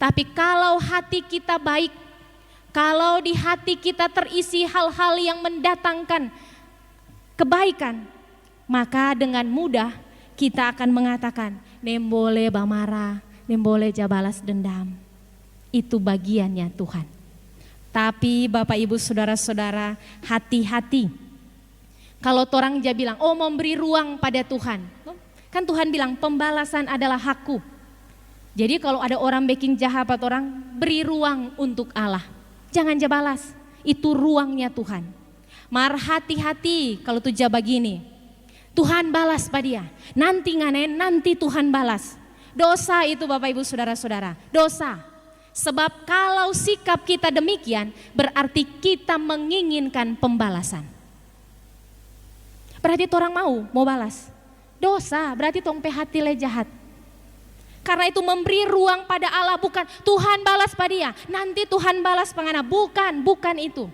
Tapi kalau hati kita baik, kalau di hati kita terisi hal-hal yang mendatangkan kebaikan, maka dengan mudah kita akan mengatakan, nem boleh bamarah, nem boleh jabalas dendam. Itu bagiannya Tuhan. Tapi Bapak Ibu Saudara-saudara, hati-hati. Kalau orang dia bilang, oh memberi ruang pada Tuhan. Kan Tuhan bilang pembalasan adalah hakku. Jadi kalau ada orang bikin jahat pada orang, beri ruang untuk Allah. Jangan jabalas, itu ruangnya Tuhan. Mar hati-hati kalau tuh jawab begini, Tuhan balas pada dia. Nanti nganen, nanti Tuhan balas. Dosa itu Bapak Ibu Saudara-saudara, dosa. Sebab kalau sikap kita demikian, berarti kita menginginkan pembalasan. Berarti orang mau balas. Dosa, berarti tong hati le jahat. Karena itu memberi ruang pada Allah, bukan Tuhan balas pada dia, nanti Tuhan balas pangana, bukan itu.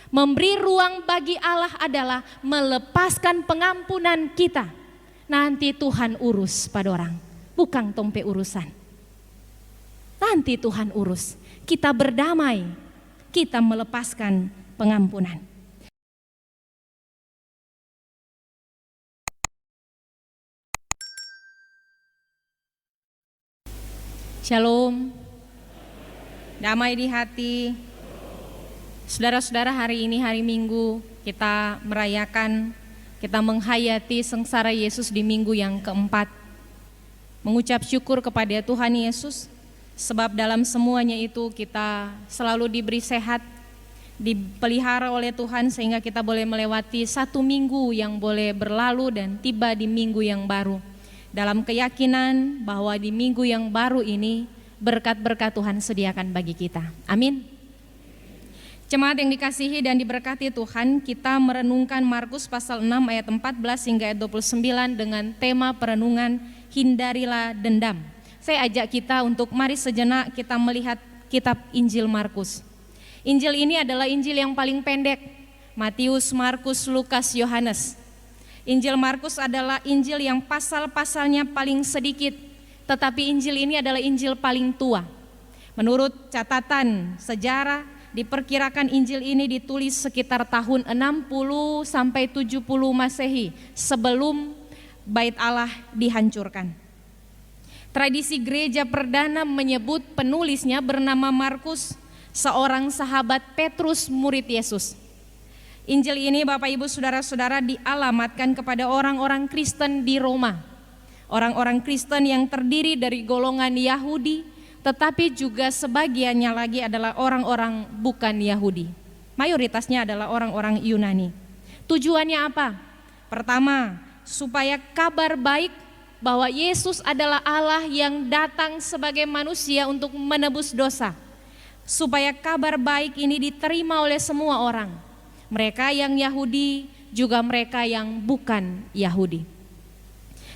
Memberi ruang bagi Allah adalah melepaskan pengampunan kita. Nanti Tuhan urus pada orang, bukan tompe urusan. Nanti Tuhan urus, kita berdamai, kita melepaskan pengampunan. Shalom, damai di hati. Saudara-saudara, hari ini hari Minggu kita merayakan, kita menghayati sengsara Yesus di minggu yang keempat. Mengucap syukur kepada Tuhan Yesus, sebab dalam semuanya itu kita selalu diberi sehat, dipelihara oleh Tuhan sehingga kita boleh melewati satu minggu yang boleh berlalu dan tiba di minggu yang baru. Dalam keyakinan bahwa di minggu yang baru ini berkat-berkat Tuhan sediakan bagi kita. Amin. Jemaat yang dikasihi dan diberkati Tuhan, kita merenungkan Markus pasal 6 ayat 14 hingga ayat 29 dengan tema perenungan hindarilah dendam. Saya ajak kita untuk mari sejenak kita melihat kitab Injil Markus. Injil ini adalah Injil yang paling pendek, Matius, Markus, Lukas, Yohanes. Injil Markus adalah Injil yang pasal-pasalnya paling sedikit, tetapi Injil ini adalah Injil paling tua. Menurut catatan sejarah, diperkirakan Injil ini ditulis sekitar tahun 60 sampai 70 Masehi sebelum Bait Allah dihancurkan. Tradisi gereja perdana menyebut penulisnya bernama Markus, seorang sahabat Petrus murid Yesus. Injil ini Bapak Ibu Saudara-saudara dialamatkan kepada orang-orang Kristen di Roma. Orang-orang Kristen yang terdiri dari golongan Yahudi, tetapi juga sebagiannya lagi adalah orang-orang bukan Yahudi. Mayoritasnya adalah orang-orang Yunani. Tujuannya apa? Pertama, supaya kabar baik bahwa Yesus adalah Allah yang datang sebagai manusia untuk menebus dosa. Supaya kabar baik ini diterima oleh semua orang. Mereka yang Yahudi, juga mereka yang bukan Yahudi.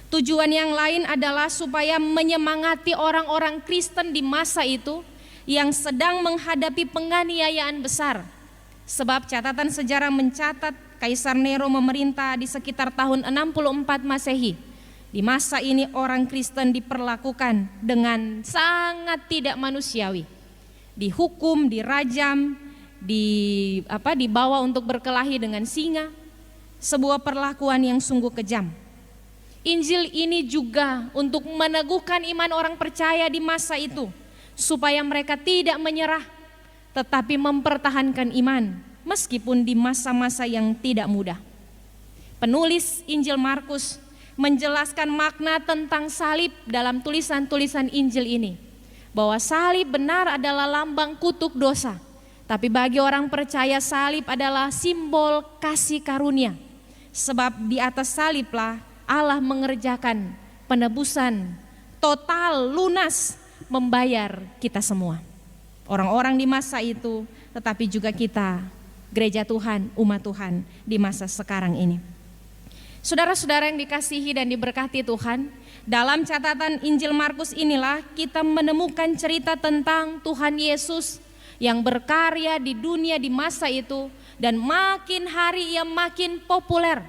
Tujuan yang lain adalah supaya menyemangati orang-orang Kristen di masa itu yang sedang menghadapi penganiayaan besar. Sebab catatan sejarah mencatat Kaisar Nero memerintah di sekitar tahun 64 Masehi. Di masa ini orang Kristen diperlakukan dengan sangat tidak manusiawi. Dihukum, dirajam, dibawa untuk berkelahi dengan singa, sebuah perlakuan yang sungguh kejam. Injil ini juga untuk meneguhkan iman orang percaya di masa itu, supaya mereka tidak menyerah, tetapi mempertahankan iman, meskipun di masa-masa yang tidak mudah. Penulis Injil Markus menjelaskan makna tentang salib dalam tulisan-tulisan Injil ini, bahwa salib benar adalah lambang kutuk dosa. Tapi bagi orang percaya salib adalah simbol kasih karunia. Sebab di atas saliblah Allah mengerjakan penebusan total, lunas, membayar kita semua. Orang-orang di masa itu, tetapi juga kita, gereja Tuhan, umat Tuhan di masa sekarang ini. Saudara-saudara yang dikasihi dan diberkati Tuhan, dalam catatan Injil Markus inilah kita menemukan cerita tentang Tuhan Yesus yang berkarya di dunia di masa itu, dan makin hari ia makin populer.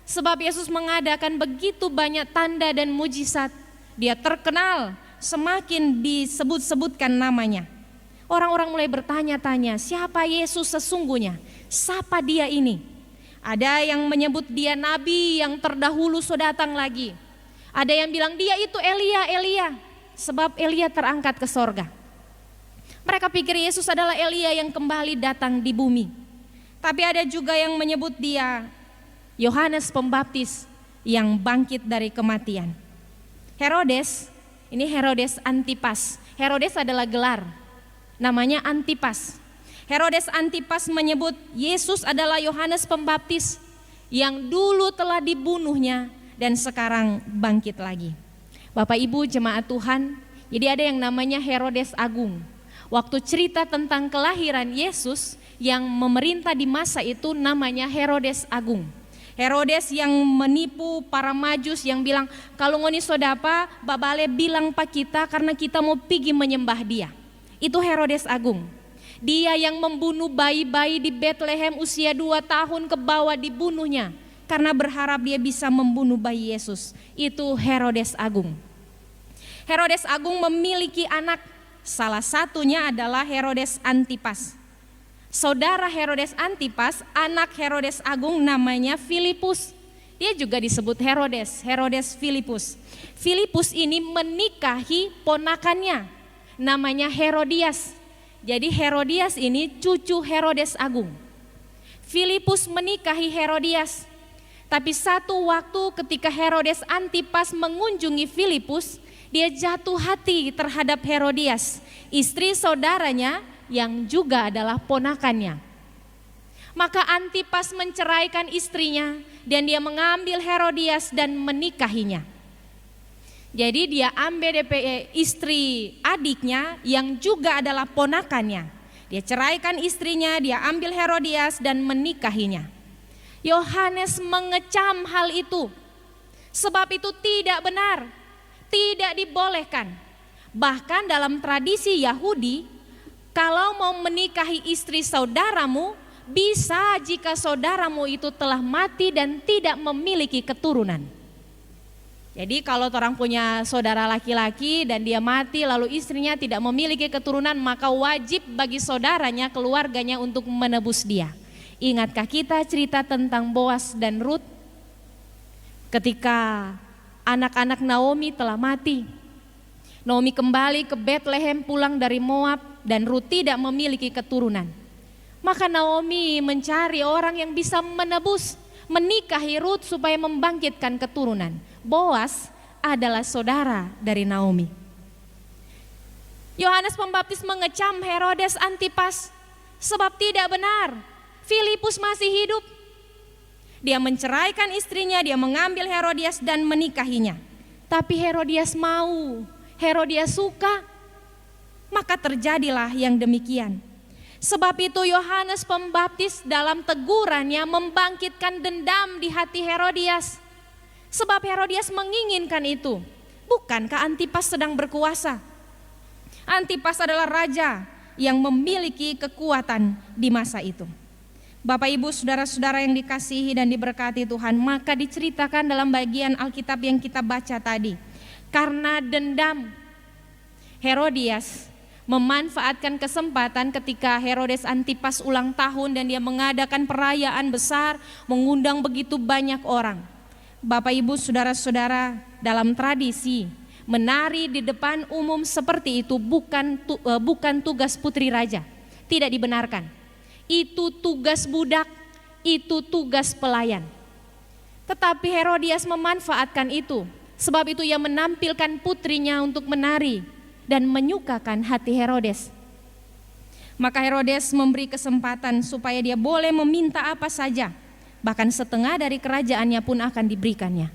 Sebab Yesus mengadakan begitu banyak tanda dan mujizat. Dia terkenal semakin disebut-sebutkan namanya. Orang-orang mulai bertanya-tanya, siapa Yesus sesungguhnya? Siapa dia ini? Ada yang menyebut dia nabi yang terdahulu sudah datang lagi. Ada yang bilang dia itu Elia, sebab Elia terangkat ke sorga. Mereka pikir Yesus adalah Elia yang kembali datang di bumi. Tapi ada juga yang menyebut dia Yohanes Pembaptis yang bangkit dari kematian. Herodes, ini Herodes Antipas. Herodes adalah gelar, namanya Antipas. Herodes Antipas menyebut Yesus adalah Yohanes Pembaptis yang dulu telah dibunuhnya dan sekarang bangkit lagi. Bapak Ibu jemaat Tuhan, jadi ada yang namanya Herodes Agung. Waktu cerita tentang kelahiran Yesus yang memerintah di masa itu namanya Herodes Agung. Herodes yang menipu para majus yang bilang, kalau ngoni sodapa, babale bilang pak kita karena kita mau pergi menyembah dia. Itu Herodes Agung. Dia yang membunuh bayi-bayi di Bethlehem usia 2 tahun ke bawah dibunuhnya karena berharap dia bisa membunuh bayi Yesus. Itu Herodes Agung. Herodes Agung memiliki anak, salah satunya adalah Herodes Antipas. Saudara Herodes Antipas, anak Herodes Agung namanya Filipus. Dia juga disebut Herodes Filipus. Filipus ini menikahi ponakannya, namanya Herodias. Jadi Herodias ini cucu Herodes Agung. Filipus menikahi Herodias. Tapi satu waktu ketika Herodes Antipas mengunjungi Filipus, dia jatuh hati terhadap Herodias, istri saudaranya yang juga adalah ponakannya. Maka Antipas menceraikan istrinya dan dia mengambil Herodias dan menikahinya. Jadi dia ambil istri adiknya yang juga adalah ponakannya. Dia ceraikan istrinya, dia ambil Herodias dan menikahinya. Yohanes mengecam hal itu, sebab itu tidak benar. Tidak dibolehkan. Bahkan dalam tradisi Yahudi, kalau mau menikahi istri saudaramu, bisa jika saudaramu itu telah mati dan tidak memiliki keturunan. Jadi kalau orang punya saudara laki-laki dan dia mati lalu istrinya tidak memiliki keturunan, maka wajib bagi saudaranya, keluarganya untuk menebus dia. Ingatkah kita cerita tentang Boas dan Rut? Ketika anak-anak Naomi telah mati, Naomi kembali ke Bethlehem pulang dari Moab dan Rut tidak memiliki keturunan. Maka Naomi mencari orang yang bisa menebus, menikahi Rut supaya membangkitkan keturunan. Boas adalah saudara dari Naomi. Yohanes Pembaptis mengecam Herodes Antipas sebab tidak benar. Filipus masih hidup. Dia menceraikan istrinya, dia mengambil Herodias dan menikahinya. Tapi Herodias mau, Herodias suka, maka terjadilah yang demikian. Sebab itu Yohanes Pembaptis dalam tegurannya membangkitkan dendam di hati Herodias. Sebab Herodias menginginkan itu. Bukankah Antipas sedang berkuasa? Antipas adalah raja yang memiliki kekuatan di masa itu. Bapak Ibu saudara-saudara yang dikasihi dan diberkati Tuhan, maka diceritakan dalam bagian Alkitab yang kita baca tadi, karena dendam Herodias memanfaatkan kesempatan ketika Herodes Antipas ulang tahun dan dia mengadakan perayaan besar, mengundang begitu banyak orang. Bapak Ibu saudara-saudara, dalam tradisi menari di depan umum seperti itu bukan tugas putri raja, tidak dibenarkan. Itu tugas budak, itu tugas pelayan. Tetapi Herodias memanfaatkan itu, sebab itu ia menampilkan putrinya untuk menari dan menyukakan hati Herodes. Maka Herodes memberi kesempatan supaya dia boleh meminta apa saja, bahkan setengah dari kerajaannya pun akan diberikannya.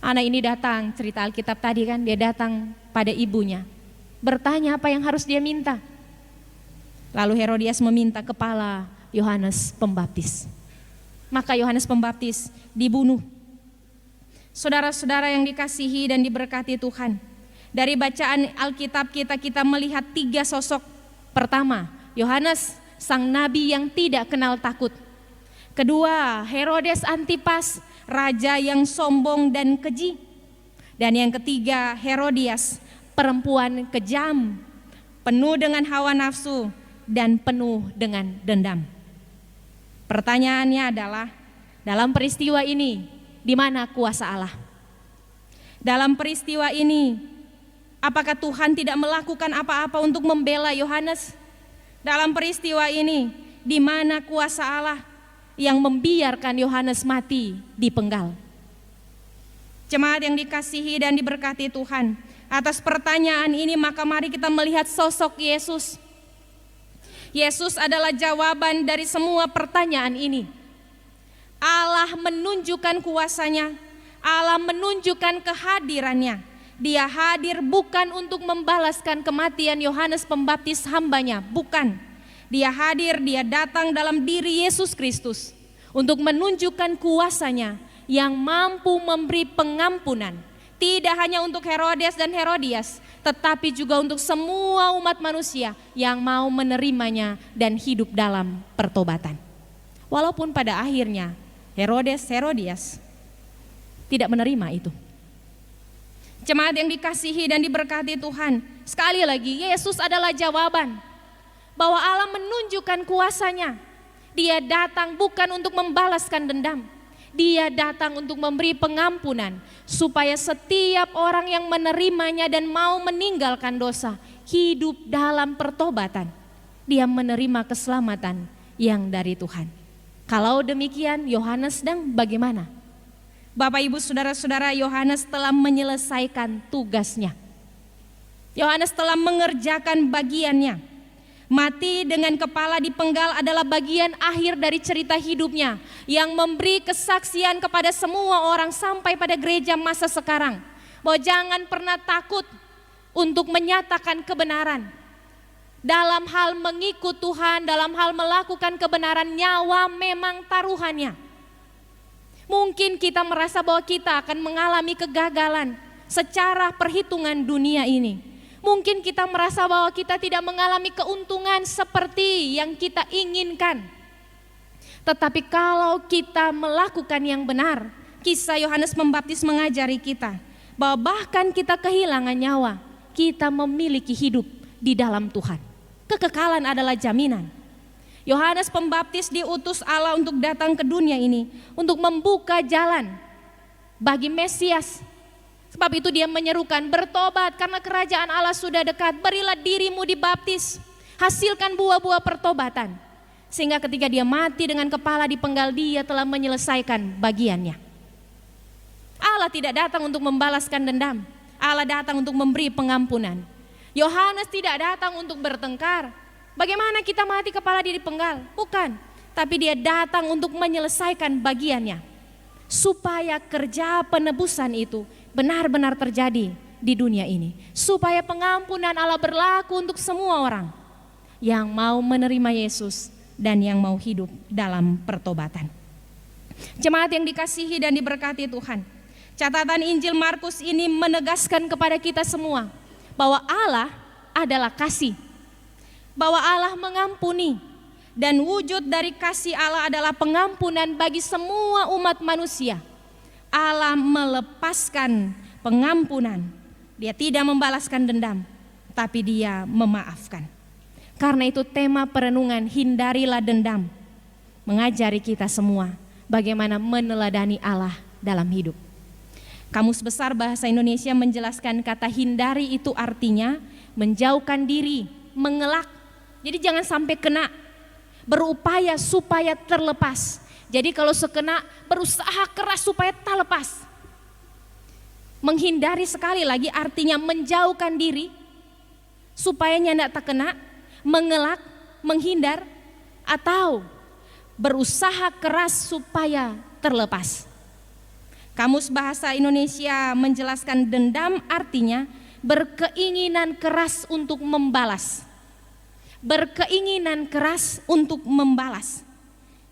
Anak ini datang, cerita Alkitab tadi kan, dia datang pada ibunya, bertanya apa yang harus dia minta. Lalu Herodias meminta kepala Yohanes Pembaptis. Maka Yohanes Pembaptis dibunuh. Saudara-saudara yang dikasihi dan diberkati Tuhan, dari bacaan Alkitab kita melihat 3 sosok. Pertama, Yohanes, sang nabi yang tidak kenal takut. Kedua, Herodes Antipas, raja yang sombong dan keji. Dan yang ketiga, Herodias, perempuan kejam, penuh dengan hawa nafsu, dan penuh dengan dendam. Pertanyaannya adalah, dalam peristiwa ini, di mana kuasa Allah? Dalam peristiwa ini, apakah Tuhan tidak melakukan apa-apa untuk membela Yohanes? Dalam peristiwa ini, di mana kuasa Allah yang membiarkan Yohanes mati dipenggal? Jemaat yang dikasihi dan diberkati Tuhan, atas pertanyaan ini maka mari kita melihat sosok Yesus. Yesus adalah jawaban dari semua pertanyaan ini. Allah menunjukkan kuasanya, Allah menunjukkan kehadirannya. Dia hadir bukan untuk membalaskan kematian Yohanes Pembaptis hambanya, bukan. Dia hadir, dia datang dalam diri Yesus Kristus untuk menunjukkan kuasanya yang mampu memberi pengampunan. Tidak hanya untuk Herodes dan Herodias, tetapi juga untuk semua umat manusia yang mau menerimanya dan hidup dalam pertobatan. Walaupun pada akhirnya Herodes, Herodias tidak menerima itu. Jemaat yang dikasihi dan diberkati Tuhan, sekali lagi Yesus adalah jawaban bahwa Allah menunjukkan kuasanya. Dia datang bukan untuk membalaskan dendam, dia datang untuk memberi pengampunan supaya setiap orang yang menerimanya dan mau meninggalkan dosa hidup dalam pertobatan. Dia menerima keselamatan yang dari Tuhan. Kalau demikian, Yohanes sedang bagaimana? Bapak Ibu Saudara-saudara, Yohanes telah menyelesaikan tugasnya. Yohanes telah mengerjakan bagiannya. Mati dengan kepala dipenggal adalah bagian akhir dari cerita hidupnya yang memberi kesaksian kepada semua orang sampai pada gereja masa sekarang, bahwa jangan pernah takut untuk menyatakan kebenaran. Dalam hal mengikut Tuhan, dalam hal melakukan kebenaran, nyawa memang taruhannya. Mungkin kita merasa bahwa kita akan mengalami kegagalan secara perhitungan dunia ini. Mungkin kita merasa bahwa kita tidak mengalami keuntungan seperti yang kita inginkan. Tetapi kalau kita melakukan yang benar, kisah Yohanes Pembaptis mengajari kita bahwa bahkan kita kehilangan nyawa, kita memiliki hidup di dalam Tuhan. Kekekalan adalah jaminan. Yohanes Pembaptis diutus Allah untuk datang ke dunia ini, untuk membuka jalan bagi Mesias. Sebab itu dia menyerukan, bertobat karena kerajaan Allah sudah dekat, berilah dirimu dibaptis, hasilkan buah-buah pertobatan. Sehingga ketika dia mati dengan kepala dipenggal, dia telah menyelesaikan bagiannya. Allah tidak datang untuk membalaskan dendam, Allah datang untuk memberi pengampunan. Yohanes tidak datang untuk bertengkar. Bagaimana kita mati kepala dipenggal? Bukan, tapi dia datang untuk menyelesaikan bagiannya. Supaya kerja penebusan itu benar-benar terjadi di dunia ini. Supaya pengampunan Allah berlaku untuk semua orang yang mau menerima Yesus dan yang mau hidup dalam pertobatan. Jemaat yang dikasihi dan diberkati Tuhan, catatan Injil Markus ini menegaskan kepada kita semua bahwa Allah adalah kasih, bahwa Allah mengampuni, dan wujud dari kasih Allah adalah pengampunan bagi semua umat manusia. Allah melepaskan pengampunan, dia tidak membalaskan dendam, tapi dia memaafkan. Karena itu tema perenungan hindarilah dendam mengajari kita semua bagaimana meneladani Allah dalam hidup. Kamus Besar Bahasa Indonesia menjelaskan kata hindari itu artinya menjauhkan diri, mengelak. Jadi jangan sampai kena, berupaya supaya terlepas. Jadi kalau sekena berusaha keras supaya tak lepas. Menghindari sekali lagi artinya menjauhkan diri supaya tidak terkena, mengelak, menghindar, atau berusaha keras supaya terlepas. Kamus Bahasa Indonesia menjelaskan dendam artinya berkeinginan keras untuk membalas. Berkeinginan keras untuk membalas.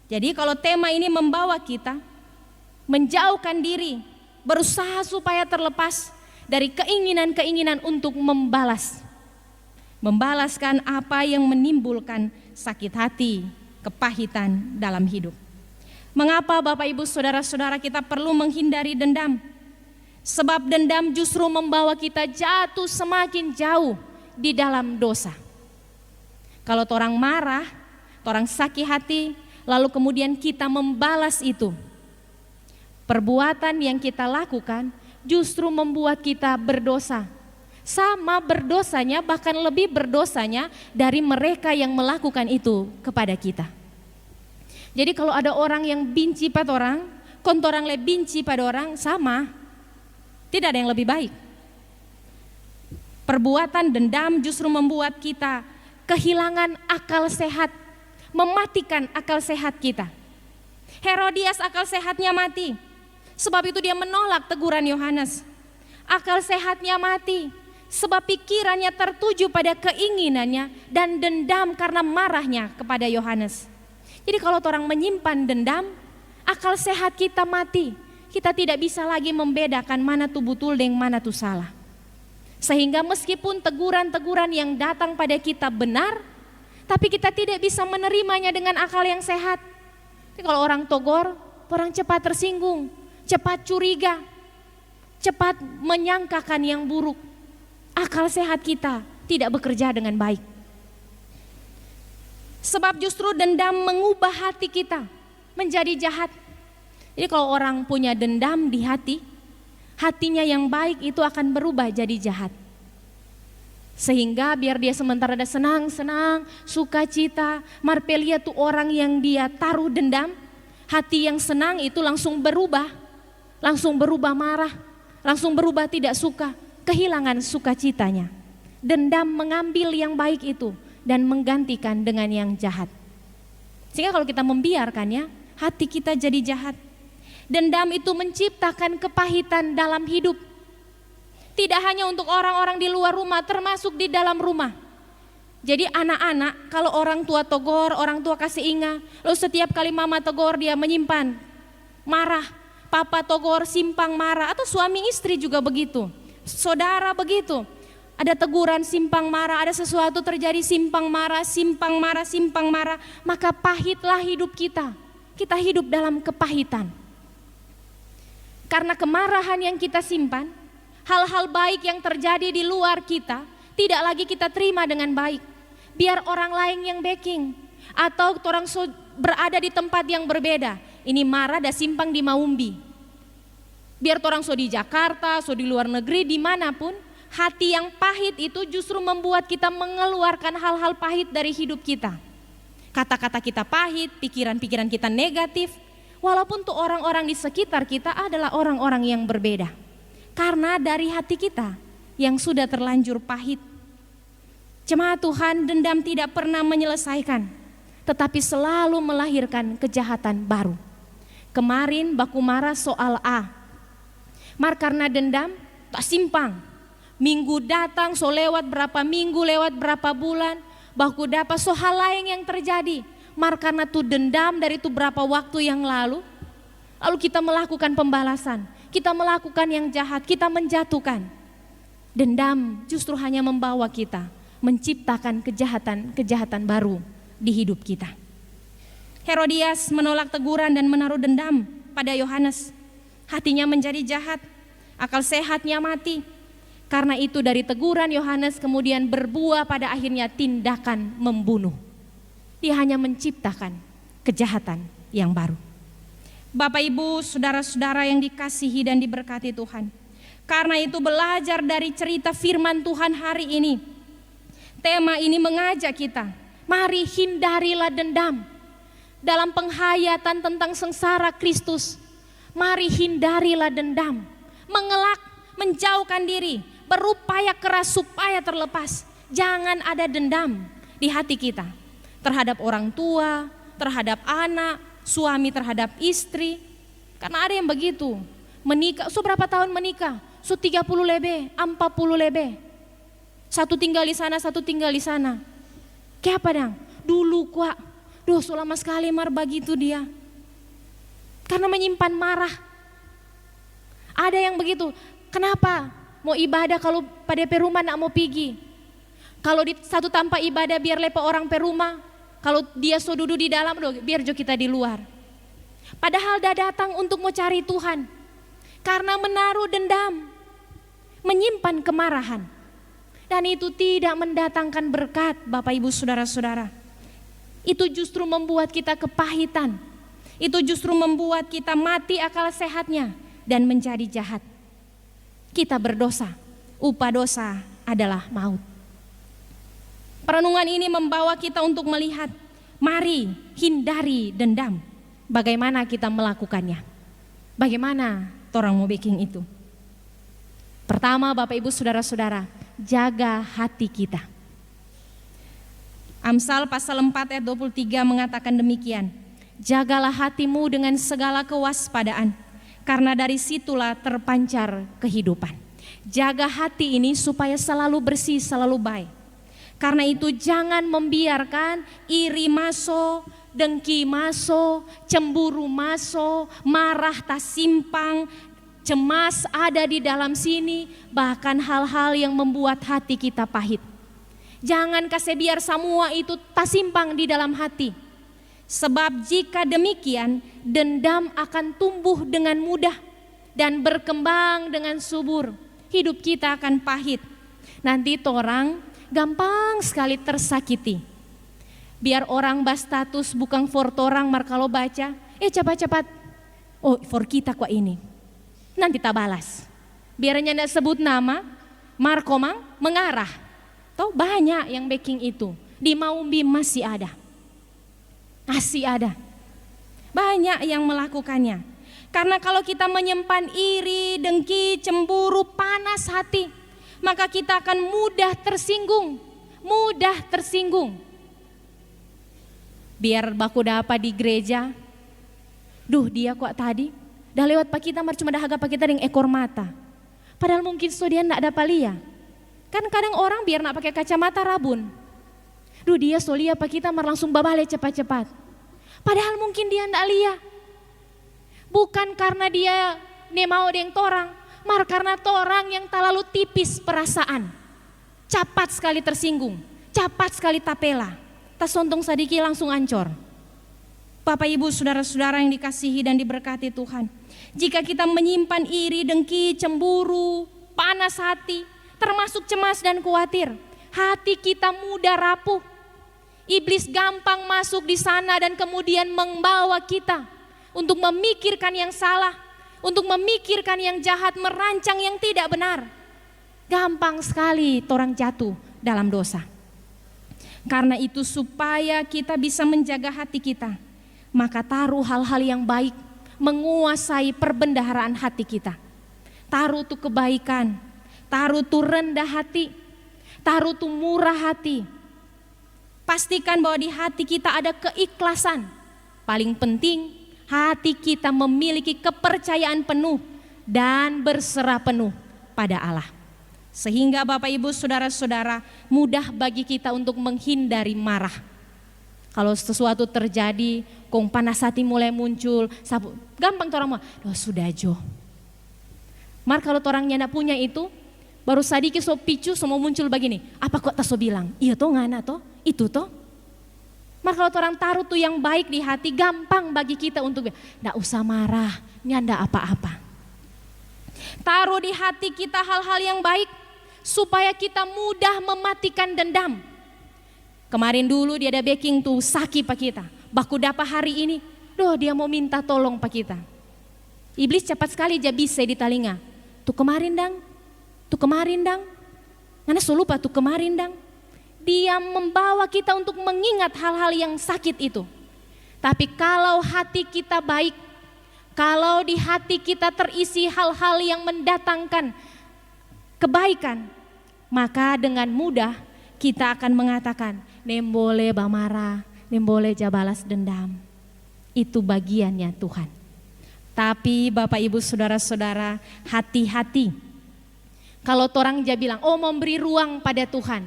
Jadi kalau tema ini membawa kita menjauhkan diri, berusaha supaya terlepas dari keinginan-keinginan untuk membalas. Membalaskan apa yang menimbulkan sakit hati, kepahitan dalam hidup. Mengapa Bapak Ibu Saudara-saudara kita perlu menghindari dendam? Sebab dendam justru membawa kita jatuh semakin jauh di dalam dosa. Kalau orang marah, orang sakit hati, lalu kemudian kita membalas itu, perbuatan yang kita lakukan justru membuat kita berdosa. Sama berdosanya, bahkan lebih berdosanya dari mereka yang melakukan itu kepada kita. Jadi kalau ada orang yang benci pada orang, orang lebih benci pada orang, sama. Tidak ada yang lebih baik. Perbuatan dendam justru membuat kita kehilangan akal sehat, mematikan akal sehat kita. Herodias akal sehatnya mati. Sebab itu dia menolak teguran Yohanes. Akal sehatnya mati. Sebab pikirannya tertuju pada keinginannya dan dendam karena marahnya kepada Yohanes. Jadi kalau orang menyimpan dendam, akal sehat kita mati. Kita tidak bisa lagi membedakan mana itu betul dan mana itu salah. Sehingga meskipun teguran-teguran yang datang pada kita benar, tapi kita tidak bisa menerimanya dengan akal yang sehat. Jadi kalau orang togor, orang cepat tersinggung, cepat curiga, cepat menyangkakan yang buruk. Akal sehat kita tidak bekerja dengan baik. Sebab justru dendam mengubah hati kita menjadi jahat. Jadi kalau orang punya dendam di hati, hatinya yang baik itu akan berubah jadi jahat. Sehingga biar dia sementara ada senang-senang, sukacita, Marpelia tuh orang yang dia taruh dendam, hati yang senang itu langsung berubah marah, langsung berubah tidak suka, kehilangan sukacitanya. Dendam mengambil yang baik itu dan menggantikan dengan yang jahat. Sehingga kalau kita membiarkannya, hati kita jadi jahat. Dendam itu menciptakan kepahitan dalam hidup. Tidak hanya untuk orang-orang di luar rumah, termasuk di dalam rumah. Jadi anak-anak, kalau orang tua tegur, orang tua kasih ingat, lalu setiap kali mama tegur dia menyimpan, marah, papa tegur simpang marah, atau suami istri juga begitu, saudara begitu. Ada teguran simpang marah, ada sesuatu terjadi simpang marah, maka pahitlah hidup kita. Kita hidup dalam kepahitan. Karena kemarahan yang kita simpan, hal-hal baik yang terjadi di luar kita tidak lagi kita terima dengan baik. Biar orang lain yang backing atau orang berada di tempat yang berbeda. Ini marah dan simpang di Maumbi. Biar orang di Jakarta, di luar negeri, dimanapun, hati yang pahit itu justru membuat kita mengeluarkan hal-hal pahit dari hidup kita. Kata-kata kita pahit, pikiran-pikiran kita negatif. Walaupun tuh orang-orang di sekitar kita adalah orang-orang yang berbeda. Karena dari hati kita yang sudah terlanjur pahit. Jemaat Tuhan, dendam tidak pernah menyelesaikan, tetapi selalu melahirkan kejahatan baru. Kemarin baku marah soal A. Karena dendam tak simpang. Minggu datang, lewat berapa minggu, lewat berapa bulan, baku dapat hal lain yang terjadi. Karena tuh dendam dari itu berapa waktu yang lalu kita melakukan pembalasan, kita melakukan yang jahat, kita menjatuhkan. Dendam justru hanya membawa kita menciptakan kejahatan baru di hidup kita. Herodias menolak teguran dan menaruh dendam pada Yohanes. Hatinya menjadi jahat, akal sehatnya mati. Karena itu dari teguran Yohanes kemudian berbuah pada akhirnya tindakan membunuh. Dia hanya menciptakan kejahatan yang baru. Bapak Ibu, saudara-saudara yang dikasihi dan diberkati Tuhan. Karena itu belajar dari cerita firman Tuhan hari ini. Tema ini mengajak kita, mari hindarilah dendam. Dalam penghayatan tentang sengsara Kristus, mari hindarilah dendam. Mengelak, menjauhkan diri, berupaya keras supaya terlepas. Jangan ada dendam di hati kita. Terhadap orang tua, terhadap anak, suami terhadap istri. Karena ada yang begitu, menikah, berapa tahun menikah? 30 lebih, 40 lebih. Satu tinggal di sana, satu tinggal di sana. Kayak apa dong? Dulu kuat, lama sekali begitu dia. Karena menyimpan marah. Ada yang begitu, kenapa? Mau ibadah kalau pada perumah nak mau pergi. Kalau di satu tanpa ibadah biar lepa orang perumah. Kalau dia duduk di dalam, biar jo kita di luar. Padahal dia datang untuk mau cari Tuhan. karena menaruh dendam, menyimpan kemarahan. Dan itu tidak mendatangkan berkat, Bapak Ibu Saudara-saudara. Itu justru membuat kita kepahitan. Itu justru membuat kita mati akal sehatnya dan menjadi jahat. Kita berdosa, upah dosa adalah maut. Perenungan ini membawa kita untuk melihat, mari hindari dendam. Bagaimana kita melakukannya? Bagaimana orang mau baking itu? Pertama, Bapak Ibu Saudara-saudara, jaga hati kita. Amsal pasal 4 ayat 23 mengatakan demikian. Jagalah hatimu dengan segala kewaspadaan, karena dari situlah terpancar kehidupan. Jaga hati ini supaya selalu bersih, selalu baik. Karena itu jangan membiarkan iri masuk, dengki masuk, cemburu masuk, marah tak simpang, cemas ada di dalam sini, bahkan hal-hal yang membuat hati kita pahit. Jangan kasih biar semua itu tak simpang di dalam hati. Sebab jika demikian, dendam akan tumbuh dengan mudah dan berkembang dengan subur. Hidup kita akan pahit. Nanti orang gampang sekali tersakiti. Biar orang berstatus bukan for orang mar kalau baca, cepat-cepat, oh for kita kok ini. Nanti tak balas. Biarnya tidak sebut nama, markomang mengarah. Tahu banyak yang backing itu. Di Maumbi masih ada. Masih ada. Banyak yang melakukannya. Karena kalau kita menyimpan iri, dengki, cemburu, panas hati, maka kita akan mudah tersinggung. Mudah tersinggung. Biar baku dapat di gereja, duh dia kok tadi dah lewat pak kita cuma dah agak pak kita dengan ekor mata. Padahal mungkin so dia nak dapat lihat. Kan kadang orang biar nak pakai kacamata rabun. Duh dia so lihat pak kita langsung babale cepat-cepat. Padahal mungkin dia ndak lihat. Bukan karena dia mau dengan torang, mar karena torang yang terlalu tipis perasaan. Cepat sekali tersinggung, cepat sekali tapela. Tas sontong sadiki langsung ancor. Bapak Ibu saudara-saudara yang dikasihi dan diberkati Tuhan. Jika kita menyimpan iri, dengki, cemburu, panas hati, termasuk cemas dan khawatir, hati kita mudah rapuh. Iblis gampang masuk di sana dan kemudian membawa kita untuk memikirkan yang salah, untuk memikirkan yang jahat, merancang yang tidak benar. Gampang sekali orang jatuh dalam dosa. Karena itu supaya kita bisa menjaga hati kita, maka taruh hal-hal yang baik, menguasai perbendaharaan hati kita. Taruh tuh kebaikan, taruh tuh rendah hati, taruh tuh murah hati. Pastikan bahwa di hati kita ada keikhlasan. Paling penting, hati kita memiliki kepercayaan penuh dan berserah penuh pada Allah. Sehingga Bapak Ibu saudara-saudara mudah bagi kita untuk menghindari marah. Kalau sesuatu terjadi, kong panas hati mulai muncul, gampang orang mau, oh sudah Jo. Mar kalau orangnya tidak punya itu, baru sadiki so picu semua muncul begini. Apa kok tak so bilang? Iya toh ngana toh, itu toh. Mar kalau orang taruh tuh yang baik di hati, gampang bagi kita untuk tidak usah marah, nyanda apa-apa. Taruh di hati kita hal-hal yang baik, supaya kita mudah mematikan dendam. Kemarin dulu dia ada backing tuh sakit pak kita. Baku dapat hari ini, dia mau minta tolong pak kita. Iblis cepat sekali dia bisa di telinga. Tuh kemarin dang. Karena so lupa tuh kemarin dang. Dia membawa kita untuk mengingat hal-hal yang sakit itu. Tapi kalau hati kita baik, kalau di hati kita terisi hal-hal yang mendatangkan kebaikan, maka dengan mudah kita akan mengatakan, nembole bamarah, nembole jabalas dendam. Itu bagiannya Tuhan. Tapi Bapak Ibu saudara-saudara, hati-hati. Kalau orang dia bilang, oh memberi ruang pada Tuhan.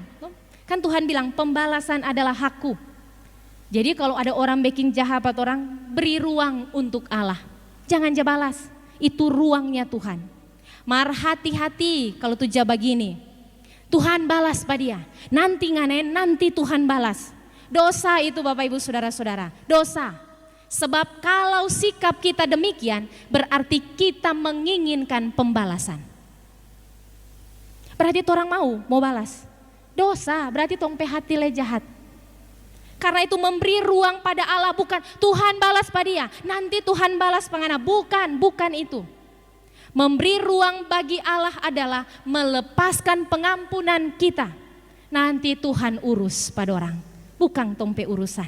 Kan Tuhan bilang pembalasan adalah hakku. Jadi kalau ada orang backing jahat atau orang, beri ruang untuk Allah. Jangan dia balas, itu ruangnya Tuhan. Mar hati-hati kalau tuh jawab begini, Tuhan balas pada dia. Nanti nganen, nanti Tuhan balas. Dosa itu Bapak Ibu saudara-saudara, dosa. Sebab kalau sikap kita demikian, berarti kita menginginkan pembalasan. Berarti orang mau balas. Dosa, berarti tong pe hati le jahat. Karena itu memberi ruang pada Allah, bukan Tuhan balas pada dia, nanti Tuhan balas pangana. Bukan itu. Memberi ruang bagi Allah adalah melepaskan pengampunan kita. Nanti Tuhan urus pada orang, bukan tong pe urusan.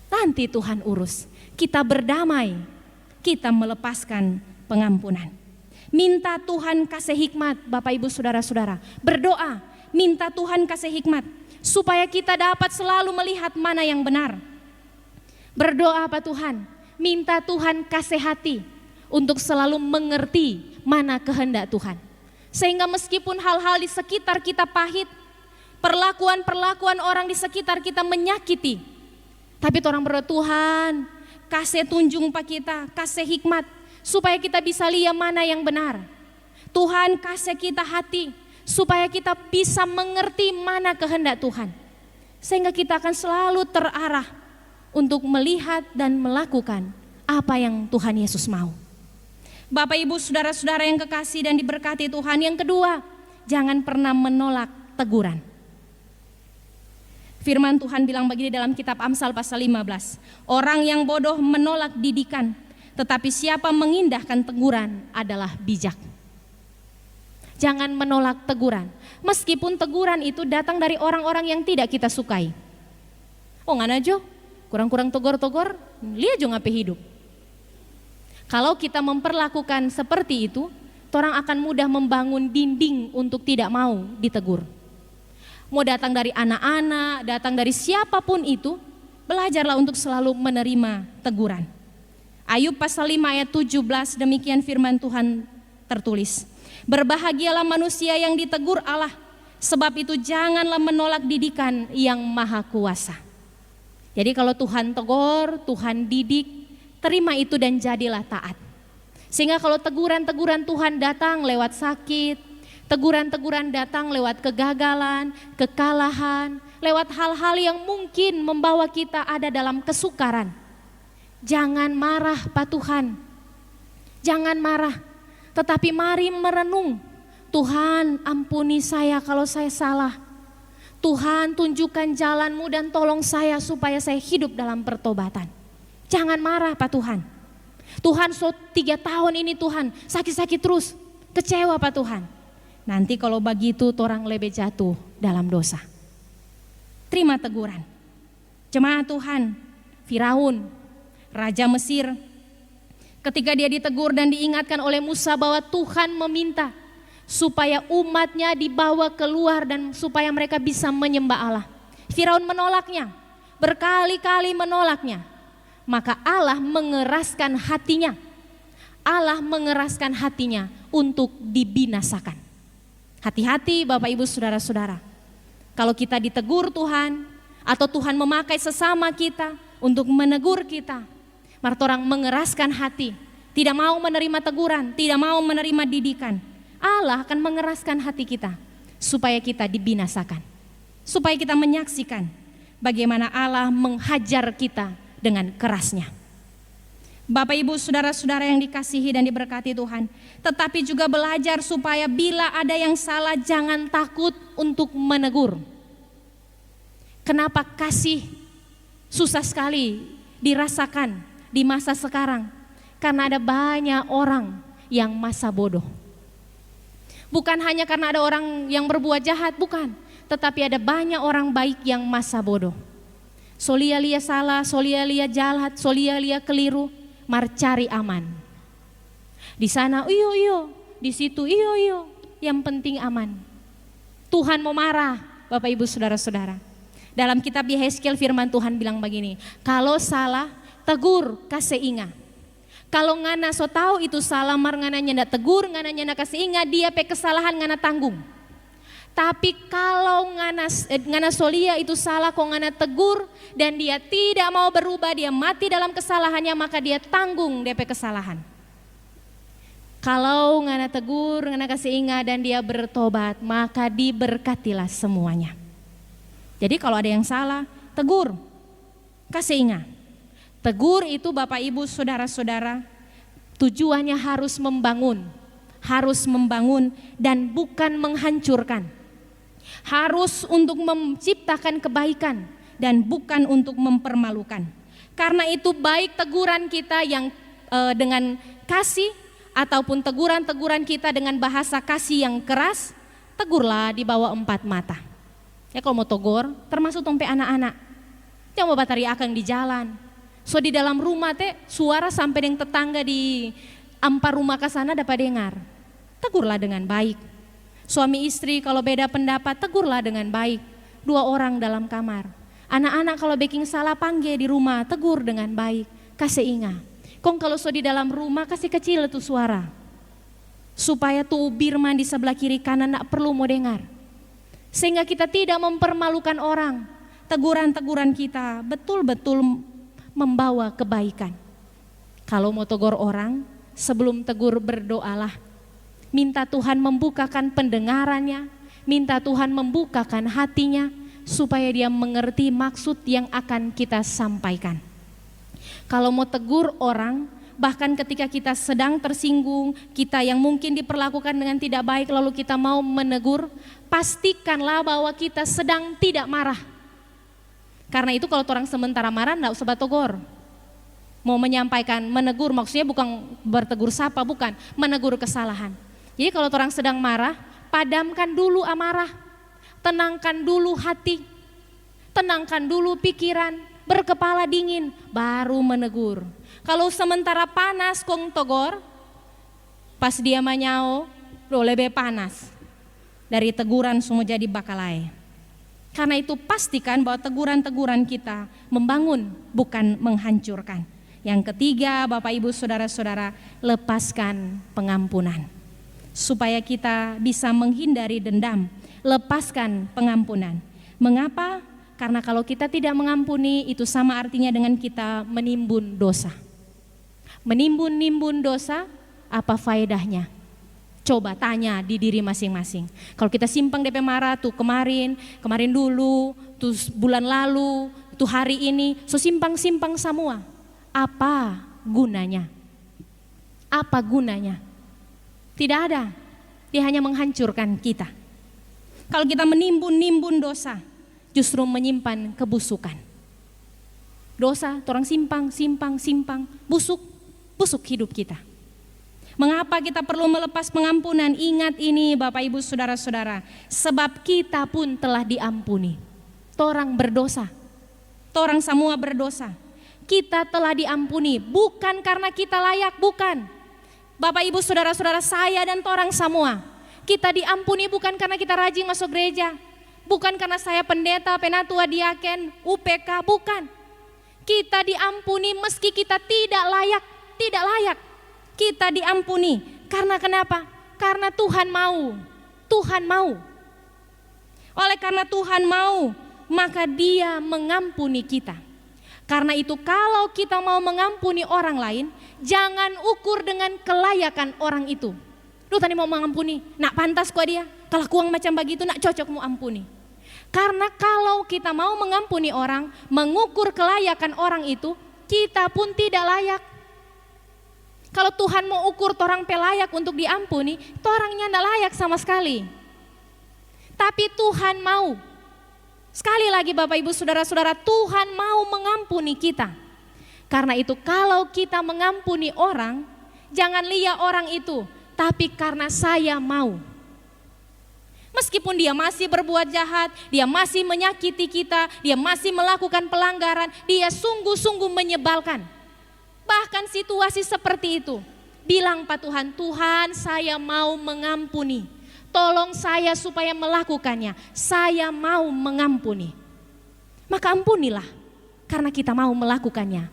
Nanti Tuhan urus. Kita berdamai, kita melepaskan pengampunan. Minta Tuhan kasih hikmat, Bapak Ibu Saudara-saudara. Berdoa, minta Tuhan kasih hikmat supaya kita dapat selalu melihat mana yang benar. Berdoa apa Tuhan? Minta Tuhan kasih hati untuk selalu mengerti mana kehendak Tuhan. Sehingga meskipun hal-hal di sekitar kita pahit, perlakuan-perlakuan orang di sekitar kita menyakiti, tapi orang berdoa, Tuhan kasih tunjung pak kita, kasih hikmat supaya kita bisa lihat mana yang benar. Tuhan kasih kita hati supaya kita bisa mengerti mana kehendak Tuhan. Sehingga kita akan selalu terarah untuk melihat dan melakukan apa yang Tuhan Yesus mau. Bapak Ibu Saudara-saudara yang kekasih dan diberkati Tuhan, yang kedua, jangan pernah menolak teguran. Firman Tuhan bilang begini dalam kitab Amsal pasal 15. Orang yang bodoh menolak didikan, tetapi siapa mengindahkan teguran adalah bijak. Jangan menolak teguran, meskipun teguran itu datang dari orang-orang yang tidak kita sukai. Oh ngana jo, kurang-kurang togor-togor, lihat jo ngape hidup. Kalau kita memperlakukan seperti itu, orang akan mudah membangun dinding untuk tidak mau ditegur. Mau datang dari anak-anak, datang dari siapapun itu, belajarlah untuk selalu menerima teguran. Ayub pasal 5 ayat 17, demikian firman Tuhan tertulis. Berbahagialah manusia yang ditegur Allah, sebab itu janganlah menolak didikan yang maha kuasa. Jadi kalau Tuhan tegur, Tuhan didik, terima itu dan jadilah taat. Sehingga kalau teguran-teguran Tuhan datang lewat sakit, teguran-teguran datang lewat kegagalan, kekalahan, lewat hal-hal yang mungkin membawa kita ada dalam kesukaran. Jangan marah Pak Tuhan, jangan marah, tetapi mari merenung. Tuhan ampuni saya kalau saya salah. Tuhan tunjukkan jalan-Mu dan tolong saya supaya saya hidup dalam pertobatan. Jangan marah Pak Tuhan. Tuhan 3 tahun ini Tuhan sakit-sakit terus, kecewa Pak Tuhan. Nanti kalau begitu orang lebih jatuh dalam dosa. Terima teguran. Jemaat Tuhan, Firaun, Raja Mesir, ketika dia ditegur dan diingatkan oleh Musa bahwa Tuhan meminta supaya umatnya dibawa keluar dan supaya mereka bisa menyembah Allah. Firaun menolaknya, berkali-kali menolaknya. Maka Allah mengeraskan hatinya. Allah mengeraskan hatinya untuk dibinasakan. Hati-hati Bapak Ibu Saudara-saudara. Kalau kita ditegur Tuhan atau Tuhan memakai sesama kita untuk menegur kita, maka orang mengeraskan hati, tidak mau menerima teguran, tidak mau menerima didikan. Allah akan mengeraskan hati kita supaya kita dibinasakan. Supaya kita menyaksikan bagaimana Allah menghajar kita dengan kerasnya. Bapak Ibu Saudara-saudara yang dikasihi dan diberkati Tuhan, tetapi juga belajar supaya bila ada yang salah jangan takut untuk menegur. Kenapa kasih susah sekali dirasakan di masa sekarang? Karena ada banyak orang yang masa bodoh. Bukan hanya karena ada orang yang berbuat jahat, bukan, tetapi ada banyak orang baik yang masa bodoh. Solia lia salah, solia lia jahat, solia lia keliru, mar cari aman. Di sana iyo, di situ iyo, yang penting aman. Tuhan mau marah, Bapak Ibu Saudara-saudara. Dalam kitab Yehezkiel firman Tuhan bilang begini, kalau salah tegur kasih ingat. Kalau ngana so tahu itu salah, mar ngana nyanda tegur, ngana nyanda kasih ingat, dia pe kesalahan ngana tanggung. Tapi kalau ngana solia itu salah, kok ngana tegur dan dia tidak mau berubah, dia mati dalam kesalahannya, maka dia tanggung DP kesalahan. Kalau ngana tegur, ngana kasih ingat dan dia bertobat, maka diberkatilah semuanya. Jadi kalau ada yang salah, tegur, kasih ingat. Tegur itu Bapak Ibu Saudara-saudara tujuannya harus membangun dan bukan menghancurkan. Harus untuk menciptakan kebaikan dan bukan untuk mempermalukan. Karena itu baik teguran kita yang dengan kasih ataupun teguran-teguran kita dengan bahasa kasih yang keras, tegurlah di bawah 4 mata. Ya kalau mau tegur, termasuk tompe anak-anak. Jangan mau batari akang di jalan. So di dalam rumah suara sampai dengan tetangga di ampar rumah ke sana dapat dengar. Tegurlah dengan baik. Suami istri kalau beda pendapat, tegurlah dengan baik. 2 orang dalam kamar. Anak-anak kalau baking salah panggil di rumah, tegur dengan baik. Kasih ingat. Kong kalau so di dalam rumah kasih kecil itu suara. Supaya tuh birman di sebelah kiri kanan tidak perlu mau dengar. Sehingga kita tidak mempermalukan orang. Teguran-teguran kita betul-betul membawa kebaikan. Kalau mau tegur orang, sebelum tegur berdoalah. Minta Tuhan membukakan pendengarannya, minta Tuhan membukakan hatinya, supaya dia mengerti maksud yang akan kita sampaikan. Kalau mau tegur orang, bahkan ketika kita sedang tersinggung, kita yang mungkin diperlakukan dengan tidak baik, lalu kita mau menegur, pastikanlah bahwa kita sedang tidak marah. Karena itu kalau orang sementara marah, enggak usah batogor. Mau menyampaikan, menegur, maksudnya bukan bertegur sapa, bukan, menegur kesalahan. Jadi kalau orang sedang marah, padamkan dulu amarah, tenangkan dulu hati, tenangkan dulu pikiran, berkepala dingin, baru menegur. Kalau sementara panas kong togor, pas dia manyao, lebih panas. Dari teguran semua jadi bakalai. Karena itu pastikan bahwa teguran-teguran kita membangun, bukan menghancurkan. Yang ketiga, Bapak Ibu Saudara-saudara, lepaskan pengampunan. Supaya kita bisa menghindari dendam, lepaskan pengampunan. Mengapa? Karena kalau kita tidak mengampuni, itu sama artinya dengan kita menimbun dosa. Menimbun dosa, apa faedahnya? Coba tanya di diri masing-masing. Kalau kita simpang DP marah tuh kemarin dulu, tuh bulan lalu, tuh hari ini, so simpang-simpang semua. Apa gunanya? Apa gunanya? Tidak ada. Dia hanya menghancurkan kita. Kalau kita menimbun dosa, justru menyimpan kebusukan. Dosa, orang simpang, busuk hidup kita. Mengapa kita perlu melepas pengampunan? Ingat ini Bapak Ibu Saudara-saudara, sebab kita pun telah diampuni. Torang berdosa, torang semua berdosa. Kita telah diampuni, bukan karena kita layak, bukan. Bapak Ibu Saudara-saudara, saya dan torang semua, kita diampuni bukan karena kita rajin masuk gereja, bukan karena saya pendeta, penatua, diaken, UPK, bukan. Kita diampuni meski kita tidak layak. Kita diampuni karena kenapa? Karena Tuhan mau. Oleh karena Tuhan mau, maka Dia mengampuni kita. Karena itu kalau kita mau mengampuni orang lain, jangan ukur dengan kelayakan orang itu. Lu tadi mau mengampuni, nak pantas kok dia, kelakuan macam begitu, nak cocok mau ampuni. Karena kalau kita mau mengampuni orang, mengukur kelayakan orang itu, kita pun tidak layak. Kalau Tuhan mau ukur orang pelayak untuk diampuni, orangnya tidak layak sama sekali. Tapi Tuhan mau. Sekali lagi Bapak Ibu Saudara-saudara, Tuhan mau mengampuni kita. Karena itu kalau kita mengampuni orang, jangan lihat orang itu, tapi karena saya mau. Meskipun dia masih berbuat jahat, dia masih menyakiti kita, dia masih melakukan pelanggaran, dia sungguh-sungguh menyebalkan. Bahkan situasi seperti itu, bilang Pak Tuhan, Tuhan saya mau mengampuni. Tolong saya supaya melakukannya, saya mau mengampuni. Maka ampunilah, karena kita mau melakukannya.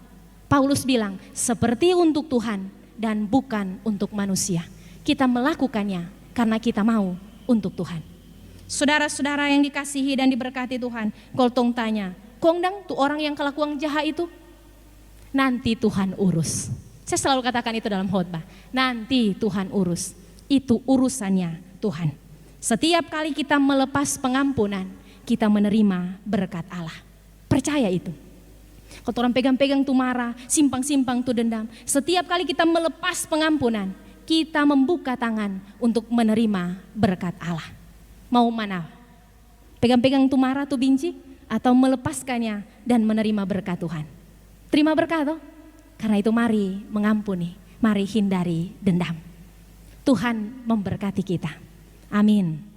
Paulus bilang, seperti untuk Tuhan dan bukan untuk manusia. Kita melakukannya karena kita mau untuk Tuhan. Saudara-saudara yang dikasihi dan diberkati Tuhan, koltong tanya, kongdang tuh orang yang kelakuan jahat itu? Nanti Tuhan urus. Saya selalu katakan itu dalam khotbah, nanti Tuhan urus. Itu urusannya Tuhan. Setiap kali kita melepas pengampunan, kita menerima berkat Allah. Percaya itu. Kalau orang pegang-pegang tuh marah, simpang-simpang tuh dendam. Setiap kali kita melepas pengampunan, kita membuka tangan untuk menerima berkat Allah. Mau mana? Pegang-pegang tuh marah tuh benci, atau melepaskannya dan menerima berkat Tuhan? Terima berkat toh? Karena itu mari mengampuni, mari hindari dendam. Tuhan memberkati kita. Amin.